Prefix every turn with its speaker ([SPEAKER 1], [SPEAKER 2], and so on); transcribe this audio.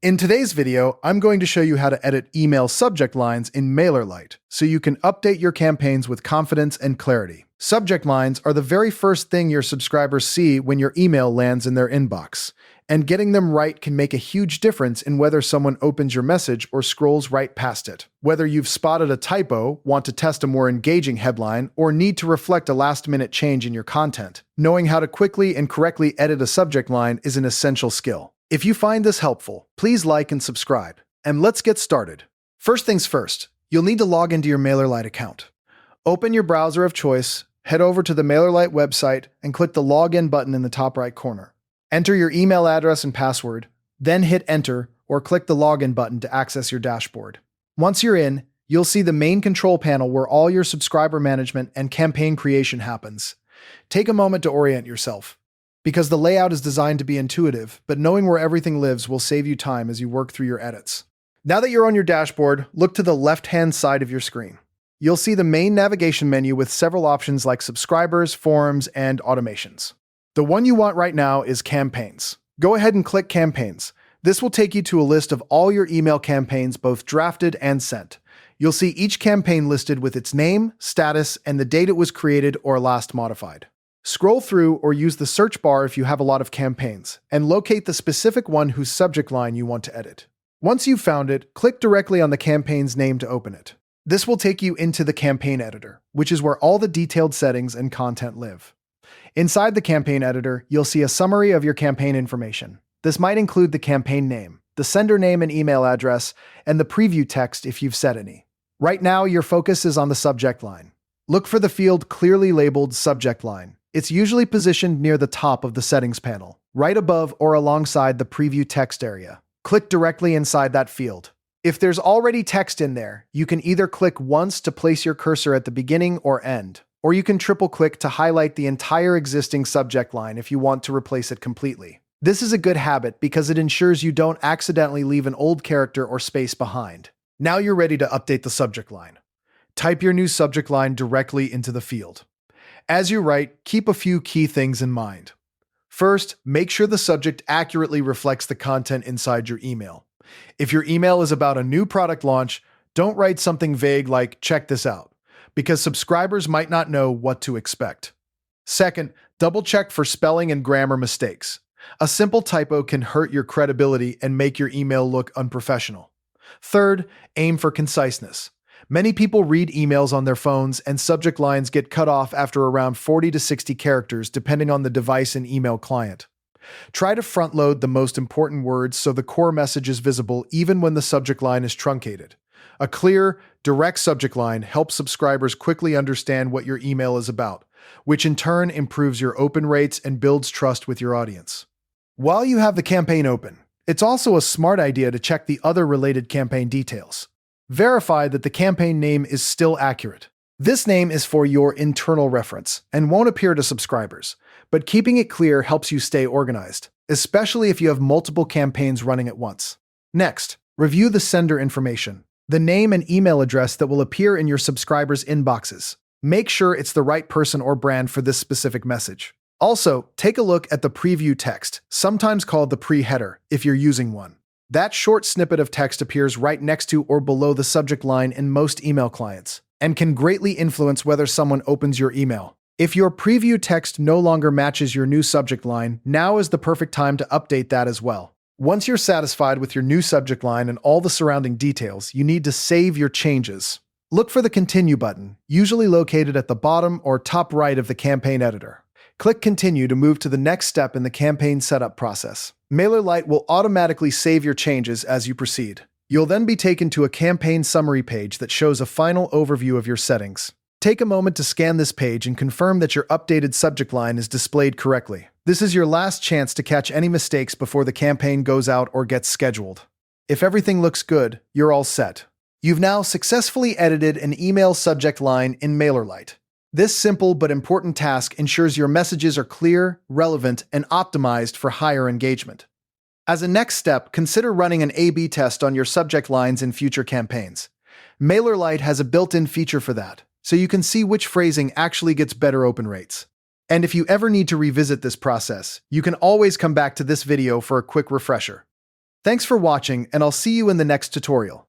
[SPEAKER 1] In today's video, I'm going to show you how to edit email subject lines in MailerLite so you can update your campaigns with confidence and clarity. Subject lines are the very first thing your subscribers see when your email lands in their inbox, and getting them right can make a huge difference in whether someone opens your message or scrolls right past it. Whether you've spotted a typo, want to test a more engaging headline, or need to reflect a last-minute change in your content, knowing how to quickly and correctly edit a subject line is an essential skill. If you find this helpful, please like and subscribe. And let's get started. First things first, you'll need to log into your MailerLite account. Open your browser of choice, head over to the MailerLite website, and click the Login button in the top right corner. Enter your email address and password, then hit Enter or click the Login button to access your dashboard. Once you're in, you'll see the main control panel where all your subscriber management and campaign creation happens. Take a moment to orient yourself, because the layout is designed to be intuitive, but knowing where everything lives will save you time as you work through your edits. Now that you're on your dashboard, look to the left-hand side of your screen. You'll see the main navigation menu with several options like subscribers, forums, and automations. The one you want right now is Campaigns. Go ahead and click Campaigns. This will take you to a list of all your email campaigns, both drafted and sent. You'll see each campaign listed with its name, status, and the date it was created or last modified. Scroll through or use the search bar if you have a lot of campaigns, and locate the specific one whose subject line you want to edit. Once you've found it, click directly on the campaign's name to open it. This will take you into the campaign editor, which is where all the detailed settings and content live. Inside the campaign editor, you'll see a summary of your campaign information. This might include the campaign name, the sender name and email address, and the preview text if you've set any. Right now, your focus is on the subject line. Look for the field clearly labeled Subject Line. It's usually positioned near the top of the settings panel, right above or alongside the preview text area. Click directly inside that field. If there's already text in there, you can either click once to place your cursor at the beginning or end, or you can triple-click to highlight the entire existing subject line if you want to replace it completely. This is a good habit because it ensures you don't accidentally leave an old character or space behind. Now you're ready to update the subject line. Type your new subject line directly into the field. As you write, keep a few key things in mind. First, make sure the subject accurately reflects the content inside your email. If your email is about a new product launch, don't write something vague like "check this out," because subscribers might not know what to expect. Second, double-check for spelling and grammar mistakes. A simple typo can hurt your credibility and make your email look unprofessional. Third, aim for conciseness. Many people read emails on their phones, and subject lines get cut off after around 40 to 60 characters depending on the device and email client. Try to front-load the most important words so the core message is visible even when the subject line is truncated. A clear, direct subject line helps subscribers quickly understand what your email is about, which in turn improves your open rates and builds trust with your audience. While you have the campaign open, it's also a smart idea to check the other related campaign details. Verify that the campaign name is still accurate. This name is for your internal reference and won't appear to subscribers, but keeping it clear helps you stay organized, especially if you have multiple campaigns running at once. Next, review the sender information, the name and email address that will appear in your subscribers' inboxes. Make sure it's the right person or brand for this specific message. Also, take a look at the preview text, sometimes called the pre-header, if you're using one. That short snippet of text appears right next to or below the subject line in most email clients, and can greatly influence whether someone opens your email. If your preview text no longer matches your new subject line, now is the perfect time to update that as well. Once you're satisfied with your new subject line and all the surrounding details, you need to save your changes. Look for the Continue button, usually located at the bottom or top right of the campaign editor. Click Continue to move to the next step in the campaign setup process. MailerLite will automatically save your changes as you proceed. You'll then be taken to a campaign summary page that shows a final overview of your settings. Take a moment to scan this page and confirm that your updated subject line is displayed correctly. This is your last chance to catch any mistakes before the campaign goes out or gets scheduled. If everything looks good, you're all set. You've now successfully edited an email subject line in MailerLite. This simple but important task ensures your messages are clear, relevant, and optimized for higher engagement. As a next step, consider running an A/B test on your subject lines in future campaigns. MailerLite has a built-in feature for that, so you can see which phrasing actually gets better open rates. And if you ever need to revisit this process, you can always come back to this video for a quick refresher. Thanks for watching, and I'll see you in the next tutorial.